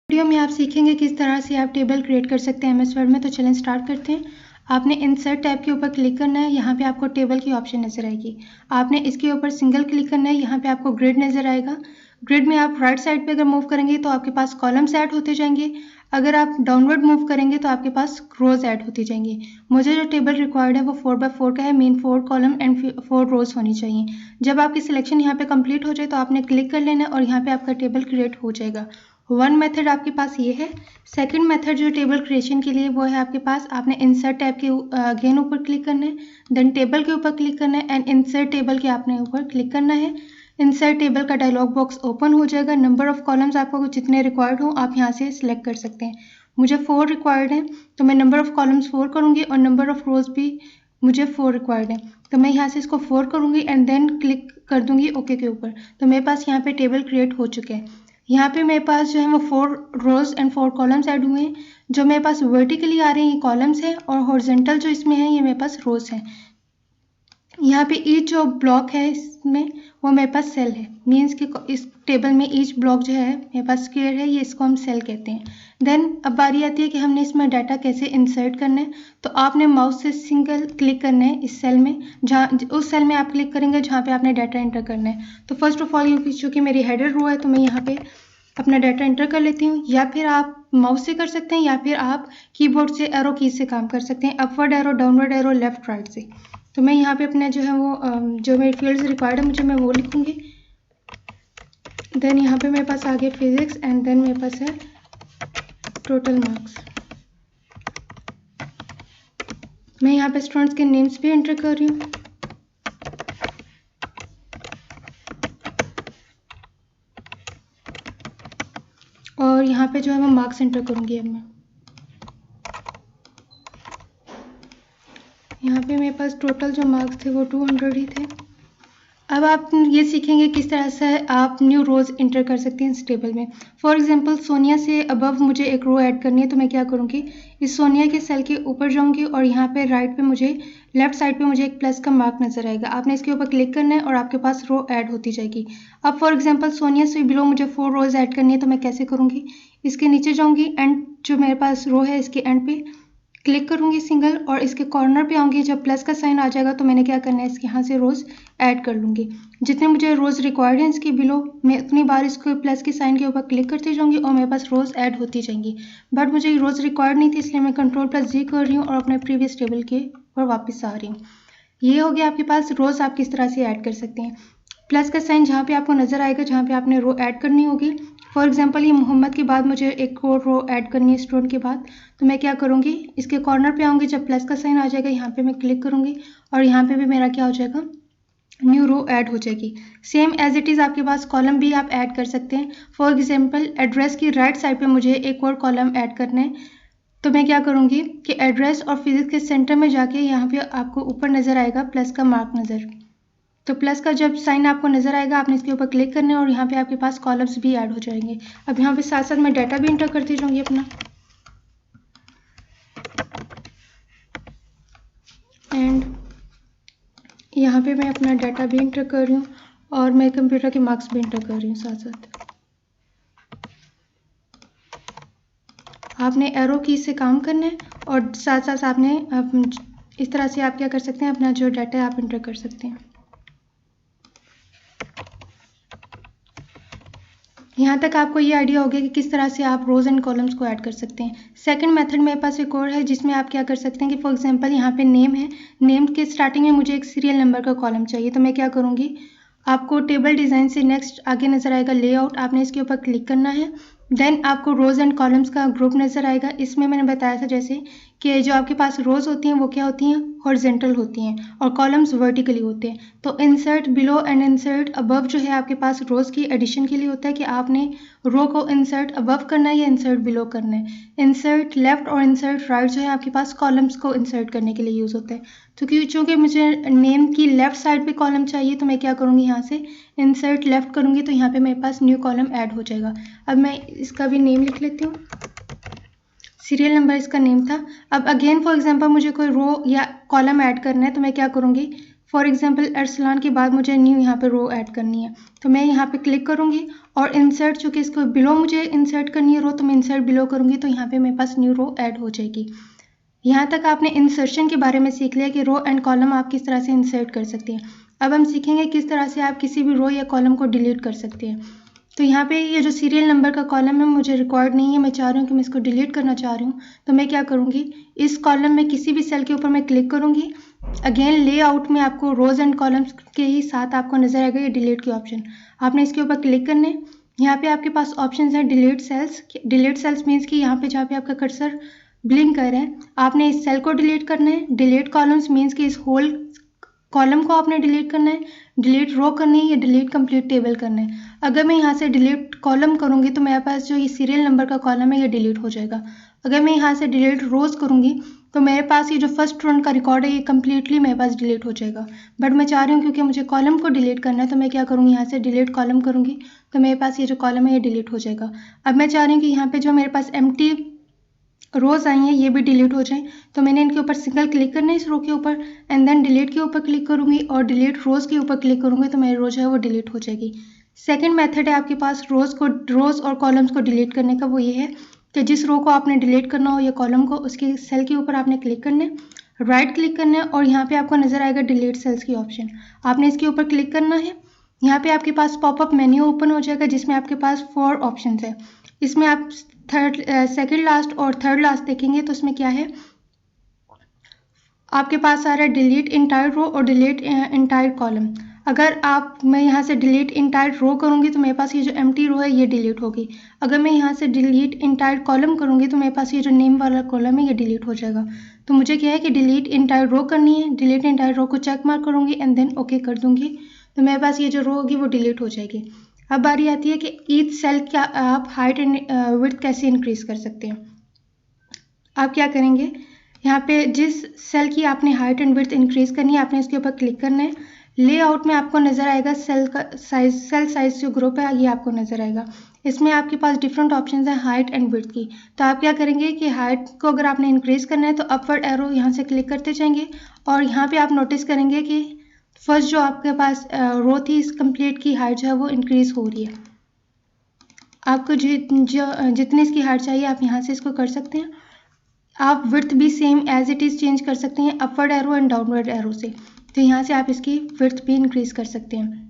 Video में आप सीखेंगे किस तरह से आप टेबल क्रिएट कर सकते हैं एमएस वर्ड में। तो चलें स्टार्ट करते हैं। आपने इंसर्ट टैब के ऊपर क्लिक करना है। यहाँ पे आपको टेबल की ऑप्शन नजर आएगी। आपने इसके ऊपर सिंगल क्लिक करना है। यहाँ पे आपको ग्रिड नजर आएगा। ग्रिड में आप राइट साइड पे अगर मूव करेंगे तो आपके पास कॉलम्स ऐड होते जाएंगे। अगर आप डाउनवर्ड मूव करेंगे तो आपके पास रोज ऐड होती जाएंगी। मुझे जो टेबल रिक्वायर्ड है वो 4x4 का है। मेन 4 कॉलम एंड 4 रोज होनी चाहिए। जब आपकी सिलेक्शन यहाँ पे कंप्लीट हो जाए तो आपने क्लिक कर लेना और यहाँ पे आपका टेबल क्रिएट हो जाएगा। वन मेथड आपके पास ये है। सेकंड मेथड जो टेबल क्रिएशन के लिए वो है आपके पास, आपने इंसर्ट टैब के अगेन ऊपर क्लिक करना है, देन टेबल के ऊपर क्लिक करना है एंड इंसर्ट टेबल के आपने ऊपर क्लिक करना है। इंसर्ट टेबल का डायलॉग बॉक्स ओपन हो जाएगा। नंबर ऑफ कॉलम्स आपको जितने रिक्वायर्ड हो आप यहाँ से सिलेक्ट कर सकते हैं। मुझे 4 रिक्वायर्ड है तो मैं नंबर ऑफ कॉलम्स 4 करूँगी और नंबर ऑफ रोज भी मुझे 4 रिक्वायर्ड है तो मैं यहाँ से इसको 4 करूँगी एंड देन क्लिक कर दूंगी ओके के ऊपर। तो मेरे पास यहाँ पे टेबल क्रिएट हो चुके हैं। यहाँ पे मेरे पास जो है वो 4 रोज एंड 4 कॉलम्स ऐड हुए हैं। जो मेरे पास वर्टिकली आ रहे हैं ये कॉलम्स हैं और हॉरिजॉन्टल जो इसमें है ये मेरे पास रोज हैं। यहाँ पे ईच जो ब्लॉक है इसमें वो मेरे पास सेल है। मीन्स कि इस टेबल में ईच ब्लॉक जो है मेरे पास स्क्वायर है, ये इसको हम सेल कहते हैं। देन अब बारी आती है कि हमने इसमें डाटा कैसे इंसर्ट करना है। तो आपने माउस से सिंगल क्लिक करना है इस सेल में, जहाँ उस सेल में आप क्लिक करेंगे जहाँ पे आपने डाटा एंटर करना है। तो फर्स्ट ऑफ ऑल चूँकि मेरी हेडर रो है तो मैं यहाँ पे अपना डाटा एंटर कर लेती हूँ। या फिर आप माउस से कर सकते हैं या फिर आप कीबोर्ड से एरो की से काम कर सकते हैं, upward arrow, downward arrow, left right से। तो मैं यहाँ पे अपना जो है वो जो मेरी फील्ड्स रिक्वायर्ड है मुझे मैं वो लिखूँगी। देन यहाँ पे मेरे पास आ गया फिजिक्स एंड देन मेरे पास है टोटल मार्क्स। मैं यहाँ पे स्टूडेंट्स के नेम्स भी एंटर कर रही हूँ। और यहाँ पे जो है मैं मार्क्स एंटर करूँगी। अब मैं यहाँ पे मेरे पास टोटल जो मार्क्स थे वो 200 ही थे। अब आप ये सीखेंगे किस तरह से आप न्यू रोज इंटर कर सकते हैं इस टेबल में। फॉर एग्जांपल सोनिया से अबव मुझे एक रो ऐड करनी है तो मैं क्या करूँगी, इस सोनिया के सेल के ऊपर जाऊँगी और यहाँ पे राइट पे मुझे लेफ्ट साइड पे मुझे एक प्लस का मार्क नजर आएगा। आपने इसके ऊपर क्लिक करना है और आपके पास रो ऐड होती जाएगी। अब फॉर एग्जाम्पल सोनिया से बिलो मुझे 4 रोज ऐड करनी है तो मैं कैसे करूँगी, इसके नीचे जाऊँगी एंड जो मेरे पास रो है इसके एंड पे क्लिक करूंगी सिंगल और इसके कॉर्नर पे आऊंगी। जब प्लस का साइन आ जाएगा तो मैंने क्या करना है, इसके यहाँ से रोज ऐड कर लूंगी। जितने मुझे रोज रिक्वायर्ड हैं इसके बिलो मैं उतनी बार इसको प्लस के साइन के ऊपर क्लिक करती जाऊंगी और मेरे पास रोज ऐड होती जाएंगी। बट मुझे ये रोज रिक्वायर्ड नहीं थी इसलिए मैं Ctrl+G कर रही हूँ और अपने प्रीवियस टेबल के ऊपर वापस आ रही हूँ। ये हो गया आपके पास रोज आप किस तरह से ऐड कर सकते हैं। प्लस का साइन जहाँ पे आपको नजर आएगा जहाँ पे आपने रो ऐड करनी होगी। फॉर एग्जाम्पल ये मोहम्मद के बाद मुझे एक और रो ऐड करनी है स्टूडेंट के बाद, तो मैं क्या करूँगी, इसके कॉर्नर पे आऊँगी। जब प्लस का साइन आ जाएगा यहाँ पे मैं क्लिक करूँगी और यहाँ पे भी मेरा क्या हो जाएगा, न्यू रो ऐड हो जाएगी। सेम एज इट इज़ आपके पास कॉलम भी आप ऐड कर सकते हैं। फॉर एग्जाम्पल एड्रेस की राइट साइड पे मुझे एक और कॉलम ऐड करना है तो मैं क्या करूँगी कि एड्रेस और फिजिक्स के सेंटर में जाके यहाँ पे आपको ऊपर नज़र आएगा प्लस का मार्क नज़र। तो प्लस का जब साइन आपको नजर आएगा आपने इसके ऊपर क्लिक करना है और यहाँ पे आपके पास कॉलम्स भी ऐड हो जाएंगे। अब यहाँ पे साथ साथ मैं डाटा भी इंटर करती जाऊंगी अपना एंड यहाँ पे मैं अपना डाटा भी इंटर कर रही हूँ और मैं कंप्यूटर के मार्क्स भी इंटर कर रही हूँ साथ साथ। आपने एरो की से काम करना है और साथ साथ आपने इस तरह से आप क्या कर सकते हैं, अपना जो डाटा है आप इंटर कर सकते हैं। यहाँ तक आपको ये आइडिया हो गया कि किस तरह से आप रोज एंड कॉलम्स को ऐड कर सकते हैं। सेकंड मेथड मेरे पास एक और है जिसमें आप क्या कर सकते हैं कि फॉर एग्जांपल यहाँ पे नेम है, नेम के स्टार्टिंग में मुझे एक सीरियल नंबर का कॉलम चाहिए तो मैं क्या करूँगी, आपको टेबल डिज़ाइन से नेक्स्ट आगे नजर आएगा लेआउट, आपने इसके ऊपर क्लिक करना है। देन आपको रोज एंड कॉलम्स का ग्रुप नजर आएगा। इसमें मैंने बताया था जैसे कि जो आपके पास रोज होती हैं वो क्या होती हैं, हॉरिजॉन्टल होती हैं और कॉलम्स वर्टिकली होते हैं। तो insert below and insert above जो है आपके पास रोज की एडिशन के लिए होता है कि आपने रो को इंसर्ट अबव करना है या इंसर्ट बिलो करना है। इंसर्ट लेफ्ट और इंसर्ट राइट जो है आपके पास कॉलम्स को इंसर्ट करने के लिए यूज होता है। तो चूँकि मुझे नेम की लेफ्ट साइड पे कॉलम चाहिए तो मैं क्या करूँगी, यहाँ से इंसर्ट लेफ्ट करूँगी तो यहाँ पे मेरे पास न्यू कॉलम ऐड हो जाएगा। अब मैं इसका भी नेम लिख लेती हूँ, सीरियल नंबर इसका नेम था। अब अगेन फॉर एग्जांपल मुझे कोई रो या कॉलम ऐड करना है तो मैं क्या करूँगी, फॉर एग्जांपल अरसलान के बाद मुझे न्यू यहाँ पे रो ऐड करनी है, तो मैं यहाँ पे क्लिक करूँगी और इंसर्ट, चूँकि इसको बिलो मुझे इंसर्ट करनी है रो, तो मैं इंसर्ट बिलो करूँगी तो यहाँ पे मेरे पास न्यू रो ऐड हो जाएगी। यहाँ तक आपने इंसर्शन के बारे में सीख लिया कि रो एंड कॉलम आप किस तरह से इंसर्ट कर सकते हैं। अब हम सीखेंगे किस तरह से आप किसी भी रो या कॉलम को डिलीट कर सकते हैं। तो यहाँ पे ये जो सीरियल नंबर का कॉलम है मुझे रिकॉर्ड नहीं है, मैं चाह रही हूँ कि मैं इसको डिलीट करना चाह रही हूँ, तो मैं क्या करूँगी, इस कॉलम में किसी भी सेल के ऊपर मैं क्लिक करूँगी। अगेन लेआउट में आपको रोज एंड कॉलम्स के ही साथ आपको नजर आएगा ये डिलीट के ऑप्शन, आपने इसके ऊपर क्लिक करना है। यहाँ पे आपके पास ऑप्शन है delete cells. Delete cells means कि यहाँ पे जहाँ पे आपका कर्सर ब्लिंक कर रहा है आपने इस सेल को डिलीट करना है। डिलीट कॉलम्स मीन्स कि इस होल कॉलम को आपने डिलीट करना है, डिलीट रो करनी है या डिलीट कंप्लीट टेबल करना है। अगर मैं यहाँ से डिलीट कॉलम करूँगी तो मेरे पास जो ये सीरियल नंबर का कॉलम है ये डिलीट हो जाएगा। अगर मैं यहाँ से डिलीट रोज करूँगी तो मेरे पास ये जो फर्स्ट रन का रिकॉर्ड है ये कम्प्लीटली मेरे पास डिलीट हो जाएगा। बट मैं चाह रही हूँ क्योंकि मुझे कॉलम को डिलीट करना है तो मैं क्या करूँगी, यहाँ से डिलीट कॉलम करूँगी तो मेरे पास ये जो कॉलम है ये डिलीट हो जाएगा। अब मैं चाह रही हूँ कि यहाँ पे जो मेरे पास एम्प्टी रोज आई हैं ये भी डिलीट हो जाएं, तो मैंने इनके ऊपर सिंगल क्लिक करना है इस रो के ऊपर एंड देन डिलीट के ऊपर क्लिक करूंगी और डिलीट रोज के ऊपर क्लिक करूंगी तो मेरी रो जो है वो डिलीट हो जाएगी। सेकंड मेथड है आपके पास रोज और कॉलम्स को डिलीट करने का, वो ये है कि जिस रो को आपने डिलीट करना हो या कॉलम को, उसके सेल के ऊपर आपने क्लिक करना है, राइट क्लिक करना है और यहाँ पे आपको नजर आएगा डिलीट सेल्स की ऑप्शन, आपने इसके ऊपर क्लिक करना है। यहाँ पे आपके पास पॉपअप मेन्यू ओपन हो जाएगा जिसमें आपके पास 4 ऑप्शन है। इसमें आप सेकंड लास्ट और थर्ड लास्ट देखेंगे तो इसमें क्या है, आपके पास आ रहा है डिलीट इंटायर रो और डिलीट इंटायर कॉलम। अगर मैं यहाँ से डिलीट इंटायर रो करूँगी तो मेरे पास ये जो एम्प्टी रो है ये डिलीट होगी। अगर मैं यहाँ से डिलीट इंटायर कॉलम करूँगी तो मेरे पास ये जो नेम वाला कॉलम है ये डिलीट हो जाएगा। तो मुझे क्या है कि डिलीट इंटायर रो करनी है, डिलीट इंटायर रो को चेक मार्क करूँगी एंड देन ओके कर दूँगी तो मेरे पास ये जो रो होगी वो डिलीट हो जाएगी। अब बारी आती है कि ईच सेल का आप हाइट एंड विड्थ कैसे इंक्रीज कर सकते हैं। आप क्या करेंगे, यहाँ पे जिस सेल की आपने हाइट एंड विड्थ इंक्रीज करनी है आपने इसके ऊपर क्लिक करना है। लेआउट में आपको नजर आएगा सेल साइज जो ग्रुप है ये आपको नजर आएगा। इसमें आपके पास डिफरेंट ऑप्शंस हैं हाइट एंड विड्थ की। तो आप क्या करेंगे कि हाइट को अगर आपने इंक्रीज करना है तो अपवर्ड एरो यहाँ से क्लिक करते जाएंगे और यहाँ पे आप नोटिस करेंगे कि फर्स्ट जो आपके पास रो थी इस कंप्लीट की हाइट जो है वो इंक्रीज हो रही है। आपको जितनी इसकी हाइट चाहिए आप यहाँ से इसको कर सकते हैं। आप विड्थ भी same as it is change कर सकते हैं upward arrow and downward arrow से, तो यहाँ से आप इसकी विड्थ भी इंक्रीज कर सकते हैं।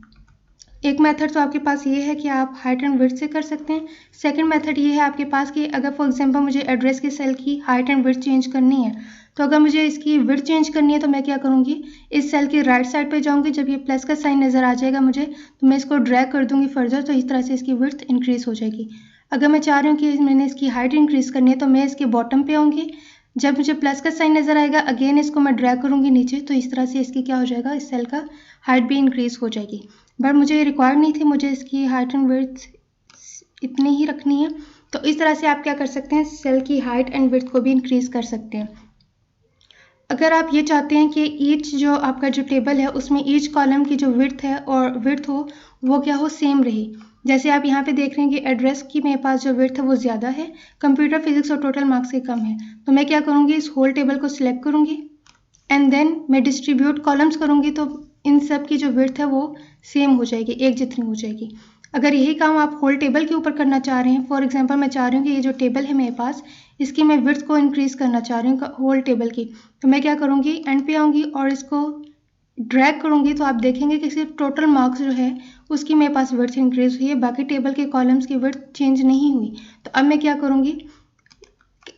एक मेथड तो आपके पास ये है कि आप हाइट एंड विड्थ से कर सकते हैं। सेकंड मेथड ये है आपके पास कि अगर फॉर एग्जांपल मुझे एड्रेस के सेल की हाइट एंड विड्थ चेंज करनी है तो अगर मुझे इसकी विड्थ चेंज करनी है तो मैं क्या करूँगी, इस सेल की राइट साइड पे जाऊँगी, जब ये प्लस का साइन नज़र आ जाएगा मुझे तो मैं इसको ड्रैग कर दूँगी फर्दर, तो इस तरह से इसकी विड्थ इंक्रीज हो जाएगी। अगर मैं चाह रही हूँ कि मैंने इसकी हाइट इंक्रीज करनी है तो मैं इसके बॉटम पे आऊँगी, जब मुझे प्लस का साइन नज़र आएगा अगेन इसको मैं ड्रैग करूँगी नीचे, तो इस तरह से इसकी क्या हो जाएगा, इस सेल का हाइट भी इंक्रीज हो जाएगी। बट मुझे ये रिक्वायर नहीं थी, मुझे इसकी हाइट एंड विड्थ इतनी ही रखनी है। तो इस तरह से आप क्या कर सकते हैं, सेल की हाइट एंड विड्थ को भी इंक्रीज कर सकते हैं। अगर आप ये चाहते हैं कि ईच जो आपका जो टेबल है उसमें ईच कॉलम की जो विड्थ है और विड्थ हो वो क्या हो, सेम रहे। जैसे आप यहाँ पे देख रहे हैं कि एड्रेस की मेरे पास जो विड्थ है वो ज़्यादा है, कंप्यूटर फिजिक्स और टोटल मार्क्स के कम है, तो मैं क्या करूँगी, इस होल टेबल को सिलेक्ट करूँगी एंड देन मैं डिस्ट्रीब्यूट कॉलम्स करूँगी तो इन सब की जो विड्थ है वो सेम हो जाएगी, एक जितनी हो जाएगी। अगर यही काम आप होल टेबल के ऊपर करना चाह रहे हैं, फॉर एग्जांपल मैं चाह रही हूँ कि ये जो टेबल है मेरे पास इसकी मैं विड्थ को इंक्रीज करना चाह रही हूँ होल टेबल की, तो मैं क्या करूँगी, एंड पे आऊँगी और इसको ड्रैग करूँगी तो आप देखेंगे कि सिर्फ टोटल मार्क्स जो है उसकी मेरे पास विड्थ इंक्रीज हुई है, बाकी टेबल के कॉलम्स की विड्थ चेंज नहीं हुई। तो अब मैं क्या करूँगी,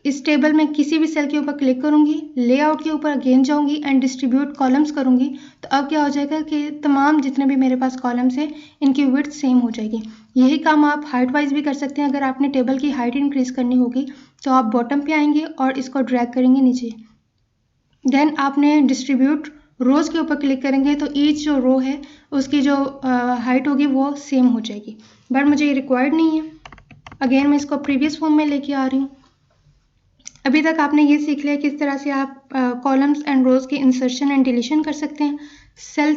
इस टेबल में किसी भी सेल के ऊपर क्लिक करूंगी, लेआउट के ऊपर अगेन जाऊंगी एंड डिस्ट्रीब्यूट कॉलम्स करूंगी, तो अब क्या हो जाएगा कि तमाम जितने भी मेरे पास कॉलम्स हैं इनकी विड्थ सेम हो जाएगी। यही काम आप हाइट वाइज भी कर सकते हैं। अगर आपने टेबल की हाइट इंक्रीज करनी होगी तो आप बॉटम पे आएंगे और इसको ड्रैग करेंगे नीचे, देन आपने डिस्ट्रीब्यूट रोज के ऊपर क्लिक करेंगे तो ईच जो रो है उसकी जो हाइट होगी वो सेम हो जाएगी। बट मुझे ये रिक्वायर्ड नहीं है, अगेन मैं इसको प्रीवियस फॉर्म में लेके आ रही हूँ। अभी तक आपने ये सीख लिया किस तरह से आप कॉलम्स एंड रोज के इंसर्शन एंड डिलीशन कर सकते हैं, सेल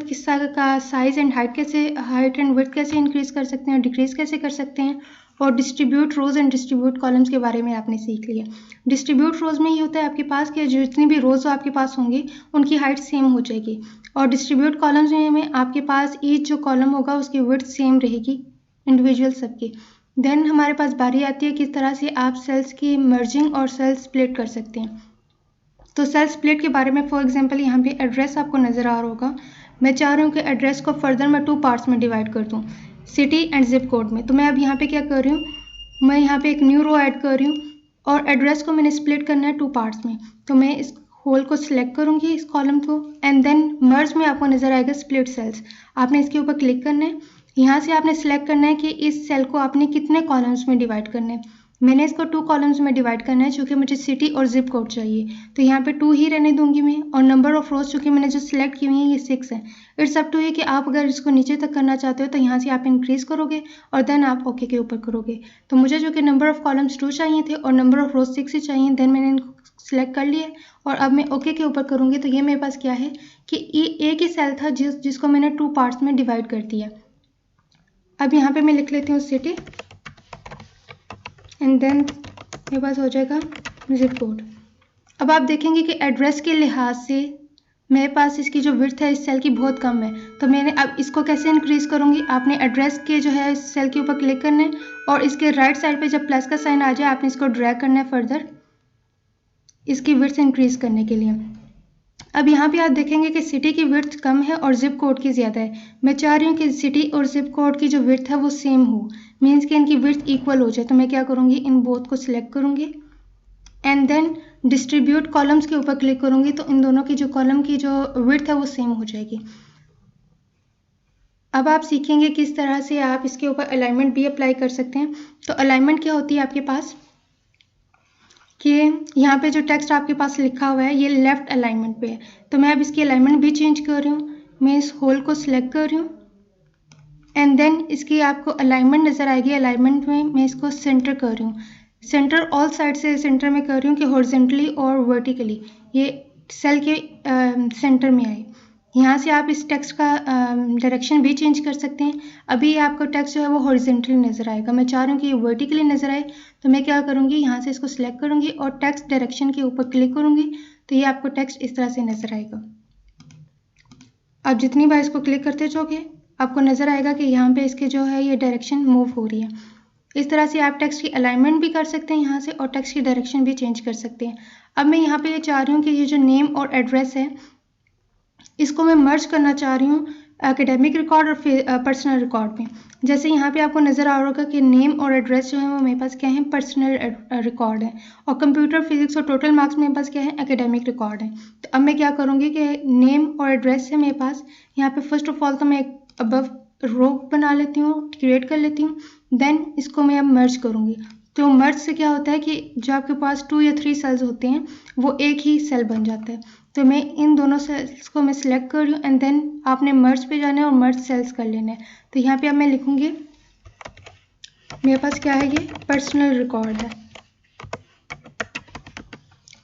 का size and height and width कैसे इंक्रीज कर सकते हैं, डिक्रीज कैसे कर सकते हैं, और distribute rows and distribute columns के बारे में आपने सीख लिया। डिस्ट्रीब्यूट रोज में ये होता है आपके पास कि जितनी भी रोज आपके पास होंगी उनकी हाइट सेम हो जाएगी, और डिस्ट्रीब्यूट कॉलम्स में आपके पास ईच जो कॉलम होगा उसकी विड्थ सेम रहेगी इंडिविजुअल सबकी। देन हमारे पास बारी आती है किस तरह से आप सेल्स की मर्जिंग और सेल स्प्लिट कर सकते हैं। तो सेल स्प्लिट के बारे में फॉर एग्जांपल यहाँ पे एड्रेस आपको नज़र आ रहा होगा। मैं चाह रही हूँ कि एड्रेस को फर्दर मैं 2 पार्ट्स में डिवाइड कर दूँ, सिटी एंड जिप कोड में। तो मैं अब यहाँ पे क्या कर रही हूँ, मैं यहाँ पे एक न्यू रो ऐड कर रही हूँ और एड्रेस को मैंने स्प्लिट करना है 2 पार्ट्स में। तो मैं इस होल को सिलेक्ट करूँगी, इस कॉलम को, एंड देन मर्ज में आपको नज़र आएगा स्प्लिट सेल्स। आपने इसके ऊपर क्लिक करना है। यहाँ से आपने सेलेक्ट करना है कि इस सेल को आपने कितने कॉलम्स में डिवाइड करना है। मैंने इसको 2 कॉलम्स में डिवाइड करना है क्योंकि मुझे सिटी और जिप कोड चाहिए, तो यहाँ पे 2 ही रहने दूंगी मैं। और नंबर ऑफ रोज चूँकि मैंने जो सिलेक्ट की हुई है ये 6 है। इट्स अप टू यू कि आप अगर इसको नीचे तक करना चाहते हो तो यहाँ से आप इंक्रीज करोगे और देन आप ओके के ऊपर करोगे। तो मुझे जो कि नंबर ऑफ कॉलम्स 2 चाहिए थे और नंबर ऑफ रोज 6 ही चाहिए, देन मैंने इनको सिलेक्ट कर लिया और अब मैं ओके के ऊपर करूँगी। तो ये मेरे पास क्या है कि एक ही सेल था जिसको मैंने 2 पार्ट्स में डिवाइड कर दिया। अब यहाँ पे मैं लिख लेती हूँ सिटी एंड देन मेरे पास हो जाएगा जिप कोड। अब आप देखेंगे कि एड्रेस के लिहाज से मेरे पास इसकी जो विड्थ है इस सेल की बहुत कम है। तो मैंने अब इसको कैसे इंक्रीज करूँगी, आपने एड्रेस के जो है इस सेल के ऊपर क्लिक करना है और इसके राइट साइड पे जब प्लस का साइन आ जाए आपने इसको ड्रैग करना है फर्दर इसकी विड्थ इंक्रीज करने के लिए। अब यहाँ पे आप देखेंगे कि सिटी की विड्थ कम है और जिप कोड की ज़्यादा है। मैं चाह रही हूँ कि सिटी और जिप कोड की जो विड्थ है वो सेम हो, मीन्स कि इनकी विड्थ इक्वल हो जाए। तो मैं क्या करूँगी, इन बोथ को सिलेक्ट करूँगी एंड देन डिस्ट्रीब्यूट कॉलम्स के ऊपर क्लिक करूँगी तो इन दोनों की जो कॉलम की जो विड्थ है वो सेम हो जाएगी। अब आप सीखेंगे किस तरह से आप इसके ऊपर अलाइनमेंट भी अप्लाई कर सकते हैं। तो अलाइनमेंट क्या होती है आपके पास कि यहाँ पे जो टेक्स्ट आपके पास लिखा हुआ है ये लेफ्ट अलाइनमेंट पे है। तो मैं अब इसकी अलाइनमेंट भी चेंज कर रही हूँ। मैं इस होल को सिलेक्ट कर रही हूँ एंड देन इसकी आपको अलाइनमेंट नज़र आएगी। अलाइनमेंट में मैं इसको सेंटर कर रही हूँ। सेंटर ऑल साइड से सेंटर में कर रही हूँ कि हॉरिजॉन्टली और वर्टिकली ये सेल के सेंटर में आए। यहाँ से आप इस टेक्स्ट का डायरेक्शन भी चेंज कर सकते हैं। अभी आपका टेक्स्ट जो है वो हॉरिजॉन्टली नज़र आएगा, मैं चाह रही हूँ कि ये वर्टिकली नज़र आए। तो मैं क्या करूँगी, यहाँ से इसको सिलेक्ट करूँगी और टेक्स्ट डायरेक्शन के ऊपर क्लिक करूँगी तो ये आपको टेक्स्ट इस तरह से नज़र आएगा। आप जितनी बार इसको क्लिक करते जाओगे आपको नज़र आएगा कि यहाँ पे इसके जो है ये डायरेक्शन मूव हो रही है। इस तरह से आप टेक्स्ट की अलाइनमेंट भी कर सकते हैं यहाँ से और टेक्स्ट की डायरेक्शन भी चेंज कर सकते हैं। अब मैं यहाँ पे ये चाह रही हूँ कि ये जो नेम और एड्रेस है इसको मैं मर्ज करना चाह रही हूँ एकेडमिक रिकॉर्ड और पर्सनल रिकॉर्ड में। जैसे यहाँ पे आपको नज़र आ रहा होगा कि नेम और एड्रेस जो है वो मेरे पास क्या है, पर्सनल रिकॉर्ड है, और कंप्यूटर फिजिक्स और टोटल मार्क्स मेरे पास क्या है, एकेडमिक रिकॉर्ड है। तो अब मैं क्या करूँगी कि नेम और एड्रेस है मेरे पास, यहाँ पे फर्स्ट ऑफ ऑल तो मैं एक अबव रो बना लेती हूँ, क्रिएट कर लेती हूँ, देन इसको मैं अब मर्ज करूँगी। तो मर्ज से क्या होता है कि जो आपके पास 2 या 3 सेल्स होते हैं वो एक ही सेल बन जाता है। तो मैं इन दोनों सेल्स को मैं सिलेक्ट कर रही हूँ एंड देन आपने मर्ज पे जाना है और मर्ज सेल्स कर लेना है। तो यहाँ पे अब मैं लिखूँगी मेरे पास क्या है, ये पर्सनल रिकॉर्ड है,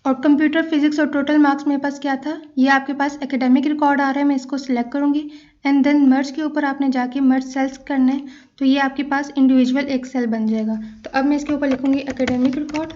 और कंप्यूटर फिजिक्स और टोटल मार्क्स मेरे पास क्या था, ये आपके पास एकेडमिक रिकॉर्ड आ रहा है। मैं इसको सिलेक्ट करूँगी एंड देन मर्ज के ऊपर आपने जाके मर्ज सेल्स करना है तो ये आपके पास इंडिविजुअल एक सेल बन जाएगा। तो अब मैं इसके ऊपर लिखूँगी एकेडमिक रिकॉर्ड,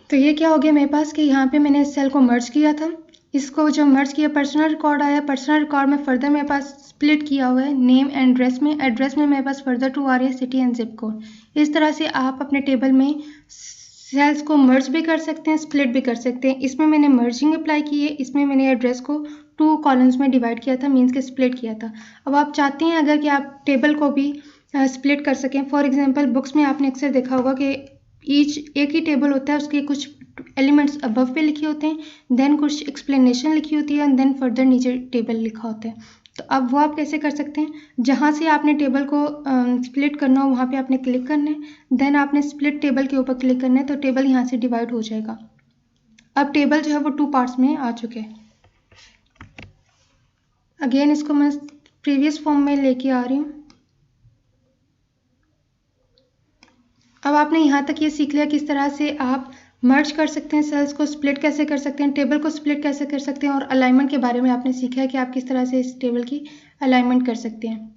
तो ये क्या हो गया मेरे पास कि यहाँ पे मैंने इस सेल को मर्ज किया था, इसको जो मर्ज किया पर्सनल रिकॉर्ड आया, पर्सनल रिकॉर्ड में फर्दर मेरे पास स्प्लिट किया हुआ है नेम एंड एड्रेस में, एड्रेस में मेरे पास फर्दर 2 आ रही है सिटी एंड जिप कोड। इस तरह से आप अपने टेबल में सेल्स को मर्ज भी कर सकते हैं, स्प्लिट भी कर सकते हैं। इसमें मैंने मर्जिंग अप्लाई की है, इसमें मैंने एड्रेस को 2 कॉलम्स में डिवाइड किया था, मीन्स के स्प्लिट किया था। अब आप चाहते हैं अगर कि आप टेबल को भी स्प्लिट कर सकें, फॉर एग्जाम्पल बुक्स में आपने अक्सर देखा होगा कि एक ही टेबल होता है, उसके कुछ एलिमेंट्स अबव पे लिखे होते हैं, देन कुछ एक्सप्लेनेशन लिखी होती है एंड देन फर्दर नीचे टेबल लिखा होता है। तो अब वो आप कैसे कर सकते हैं, जहाँ से आपने टेबल को स्प्लिट करना हो वहाँ पे आपने क्लिक करना है, देन आपने स्प्लिट टेबल के ऊपर क्लिक करना है तो टेबल यहाँ से डिवाइड हो जाएगा। अब टेबल जो है वो 2 पार्ट्स में आ चुके हैं। अगेन इसको मैं प्रीवियस फॉर्म में लेके आ रही हूँ। अब आपने यहाँ तक ये सीख लिया किस तरह से आप मर्ज कर सकते हैं, सेल्स को स्प्लिट कैसे कर सकते हैं, टेबल को स्प्लिट कैसे कर सकते हैं, और अलाइनमेंट के बारे में आपने सीखा है कि आप किस तरह से इस टेबल की अलाइनमेंट कर सकते हैं।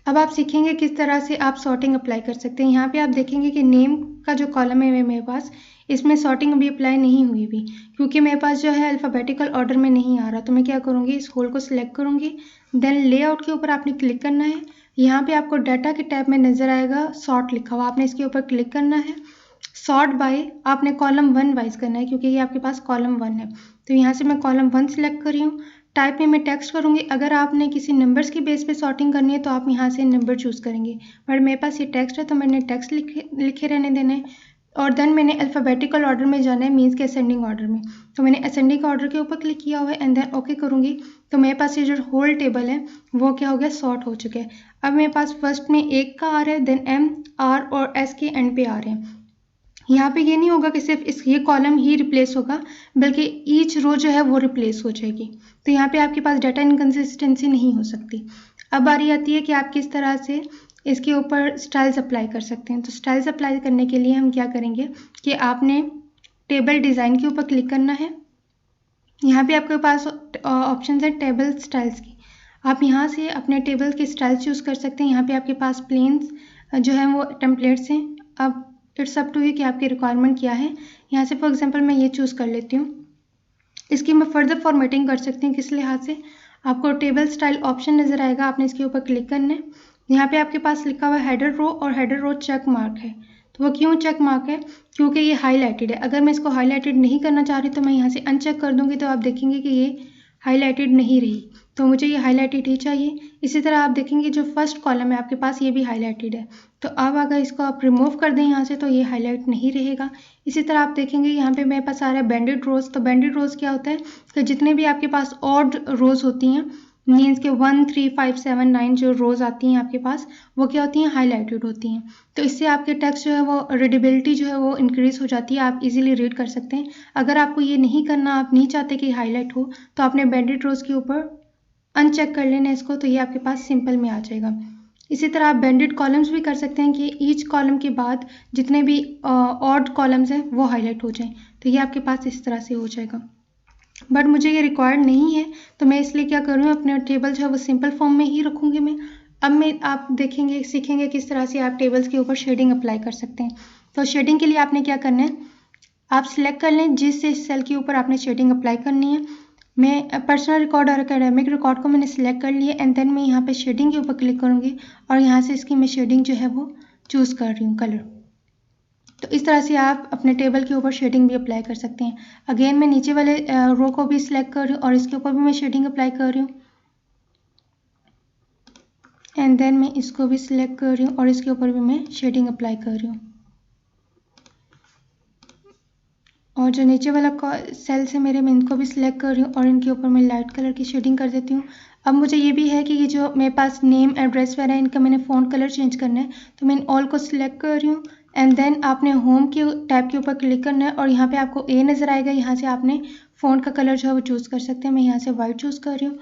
अब आप सीखेंगे किस तरह से आप सॉर्टिंग अप्लाई कर सकते हैं। यहाँ पे आप देखेंगे कि नेम का जो कॉलम है मेरे पास, इसमें सॉर्टिंग अभी अप्लाई नहीं हुई भी, क्योंकि मेरे पास जो है अल्फ़ाबेटिकल ऑर्डर में नहीं आ रहा। तो मैं क्या करूँगी, इस होल को सिलेक्ट करूँगी, देन लेआउट के ऊपर आपने क्लिक करना है। यहाँ पे आपको डाटा के टैब में नज़र आएगा सॉर्ट लिखा हुआ, आपने इसके ऊपर क्लिक करना है। सॉर्ट बाय आपने कॉलम 1 वाइज करना है, क्योंकि ये आपके पास कॉलम 1 है। तो यहाँ से मैं कॉलम 1 सिलेक्ट कर रही हूँ। टाइप में मैं टेक्स्ट करूँगी। अगर आपने किसी नंबर्स की बेस पे सॉर्टिंग करनी है तो आप यहाँ से नंबर चूज़ करेंगे, बट मेरे पास ये टेक्स्ट है तो मैंने टेक्स्ट लिखे रहने देना है। और देन मैंने अल्फ़ाबेटिकल ऑर्डर में जाना है, मीन्स के असेंडिंग ऑर्डर में। तो मैंने असेंडिंग ऑर्डर के ऊपर क्लिक किया हुआ है एंड देन ओके करूँगी। तो मेरे पास ये जो होल टेबल है वो क्या हो गया, सॉर्ट हो चुका है। अब मेरे पास फर्स्ट में 1 का आ रहा है, देन M, R और S के एंड पे आ रहे हैं। यहाँ पे ये नहीं होगा कि सिर्फ इस ये कॉलम ही रिप्लेस होगा, बल्कि ईच रो जो है वो रिप्लेस हो जाएगी। तो यहाँ पे आपके पास डाटा इनकन्सिस्टेंसी नहीं हो सकती। अब बारी आती है कि आप किस तरह से इसके ऊपर स्टाइल्स अप्लाई कर सकते हैं। तो स्टाइल्स अप्लाई करने के लिए हम क्या करेंगे कि आपने टेबल डिज़ाइन के ऊपर क्लिक करना है। यहाँ पे आपके पास ऑप्शन है टेबल स्टाइल्स की। आप यहाँ से अपने टेबल के स्टाइल चूज़ कर सकते हैं। यहाँ पे आपके पास प्लेन्स जो है वो टेम्पलेट्स हैं। अब इट्स अप टू यू कि आपकी रिक्वायरमेंट क्या है। यहाँ से फॉर एग्जांपल मैं ये चूज़ कर लेती हूँ। इसकी मैं फर्दर फॉर्मेटिंग कर सकती हूँ, किस लिहाज से। आपको टेबल स्टाइल ऑप्शन नज़र आएगा, आपने इसके ऊपर क्लिक करना है। यहाँ पे आपके पास लिखा हुआ है हेडर रो, और हेडर रो चेक मार्क है। तो वो क्यों चेक मार्क है, क्योंकि ये हाईलाइटेड है। अगर मैं इसको हाईलाइटेड नहीं करना चाह रही तो मैं यहाँ से अनचेक कर दूँगी, तो आप देखेंगे कि ये हाईलाइटेड नहीं रही। तो मुझे ये हाईलाइटेड ही चाहिए। इसी तरह आप देखेंगे जो फर्स्ट कॉलम है आपके पास, ये भी हाईलाइटेड है। तो अब अगर इसको आप रिमूव कर दें यहाँ से तो ये हाईलाइट नहीं रहेगा। इसी तरह आप देखेंगे यहाँ पे मेरे पास आ रहा है बैंडेड रोज। तो बैंडेड रोज क्या होता है कि जितने भी आपके पास ऑड रोज होती हैं, मीन्स के 1, 3, 5, 7, 9 जो रोज आती हैं आपके पास, वो क्या होती हैं, हाईलाइटेड होती हैं। तो इससे आपके टेक्स्ट जो है वो रीडेबिलिटी जो है वो इंक्रीज हो जाती है, आप इजीली रीड कर सकते हैं। अगर आपको ये नहीं करना, आप नहीं चाहते कि हाईलाइट हो, तो आपने बैंडेड रोज के ऊपर अनचेक कर लेना इसको, तो ये आपके पास सिंपल में आ जाएगा। इसी तरह आप बैंडेड कॉलम्स भी कर सकते हैं कि ईच कॉलम के बाद जितने भी ऑड कॉलम्स हैं वो हाईलाइट हो जाएं। तो ये आपके पास इस तरह से हो जाएगा, बट मुझे ये रिक्वायर्ड नहीं है, तो मैं इसलिए क्या कर रही हूँ, अपने टेबल जो है वो सिंपल फॉर्म में ही रखूँगी मैं। अब मैं आप देखेंगे, सीखेंगे किस तरह से आप टेबल्स के ऊपर शेडिंग अप्लाई कर सकते हैं। तो शेडिंग के लिए आपने क्या करना है, आप सिलेक्ट कर लें जिस सेल के ऊपर आपने शेडिंग अप्लाई करनी है। मैं पर्सनल रिकॉर्ड और एकेडमिक रिकॉर्ड को मैंने सिलेक्ट कर लिया एंड देन मैं यहाँ पे शेडिंग के ऊपर क्लिक करूँगी और यहाँ से इसकी मैं शेडिंग जो है वो चूज़ कर रही हूँ, कलर। तो इस तरह से आप अपने टेबल के ऊपर शेडिंग भी अप्लाई कर सकते हैं। अगेन मैं नीचे वाले रो को भी सिलेक्ट कर रही हूँ और इसके ऊपर भी मैं शेडिंग अप्लाई कर रही हूँ एंड देन मैं इसको भी सिलेक्ट कर रही हूँ और इसके ऊपर भी मैं शेडिंग अप्लाई कर रही हूँ। और जो नीचे वाला सेल्स है मेरे, मैं इनको भी सिलेक्ट कर रही हूँ और इनके ऊपर मैं लाइट कलर की शेडिंग कर देती हूँ। अब मुझे ये भी है कि ये जो मेरे पास नेम एड्रेस वगैरह है, इनका मैंने फ़ॉन्ट कलर चेंज करना है, तो मैं इन ऑल को सिलेक्ट कर रही हूँ एंड देन आपने होम के टैब के ऊपर क्लिक करना है और यहाँ पे आपको ए नज़र आएगा। यहाँ से आपने फ़ॉन्ट का कलर जो है वो चूज़ कर सकते हैं। मैं यहाँ से वाइट चूज़ कर रही हूँ।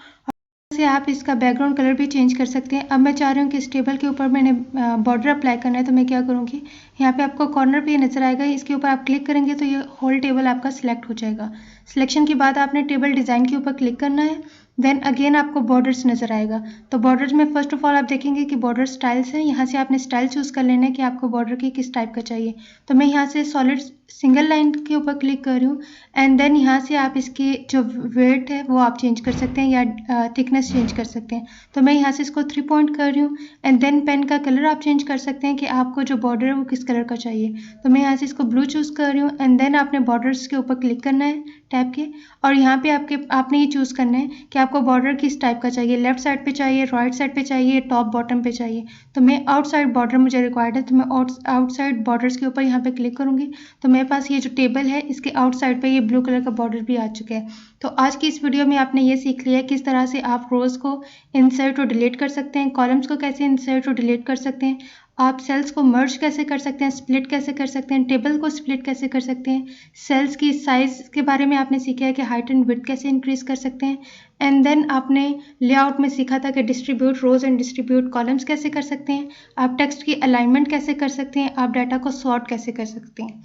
से आप इसका बैकग्राउंड कलर भी चेंज कर सकते हैं। अब मैं चाह रही हूँ कि इस टेबल के ऊपर मैंने बॉर्डर अप्लाई करना है, तो मैं क्या करूँगी, यहाँ पे आपको कॉर्नर पे नज़र आएगा, इसके ऊपर आप क्लिक करेंगे तो ये होल टेबल आपका सिलेक्ट हो जाएगा। सिलेक्शन के बाद आपने टेबल डिज़ाइन के ऊपर क्लिक करना है, देन अगेन आपको बॉर्डर्स नज़र आएगा। तो बॉर्डर्स में फर्स्ट ऑफ ऑल आप देखेंगे कि बॉर्डर स्टाइल्स हैं, यहाँ से आपने स्टाइल चूज़ कर लेना है कि आपको बॉर्डर की किस टाइप का चाहिए। तो मैं यहाँ से सॉलिड सिंगल लाइन के ऊपर क्लिक कर रही हूँ एंड देन यहाँ से आप इसकी जो वेट है वो आप चेंज कर सकते हैं या थिकनेस चेंज कर सकते हैं। तो मैं यहाँ से इसको 3 पॉइंट कर रही हूँ एंड देन पेन का कलर आप चेंज कर सकते हैं कि आपको जो बॉर्डर है वो किस कलर का चाहिए। तो मैं यहाँ से इसको ब्लू चूज़ कर रही हूँ एंड देन आपने बॉर्डर्स के ऊपर क्लिक करना है टैब के, और यहाँ पे आपने ये चूज़ करना है कि आपको बॉर्डर किस टाइप का चाहिए, लेफ्ट साइड पे चाहिए, राइट साइड पे चाहिए, टॉप बॉटम पे चाहिए। तो मैं आउटसाइड बॉर्डर मुझे रिक्वायर्ड है, तो मैं आउटसाइड बॉर्डर्स के ऊपर यहाँ पे क्लिक करूँगी। तो मेरे पास ये जो टेबल है इसके आउटसाइड पे ये ब्लू कलर का बॉर्डर भी आ चुका है। तो आज की इस वीडियो में आपने ये सीख लिया है किस तरह से आप रोज़ को इंसर्ट और डिलीट कर सकते हैं, कॉलम्स को कैसे इंसर्ट और डिलीट कर सकते हैं, आप सेल्स को मर्ज कैसे कर सकते हैं, स्प्लिट कैसे कर सकते हैं, टेबल को स्प्लिट कैसे कर सकते हैं, सेल्स की साइज़ के बारे में आपने सीखा है कि हाइट एंड विड्थ कैसे इंक्रीज कर सकते हैं एंड देन आपने लेआउट में सीखा था कि distribute rows and distribute columns कैसे कर सकते हैं, आप टेक्स्ट की अलाइनमेंट कैसे कर सकते हैं, आप डाटा को सॉर्ट कैसे कर सकते हैं।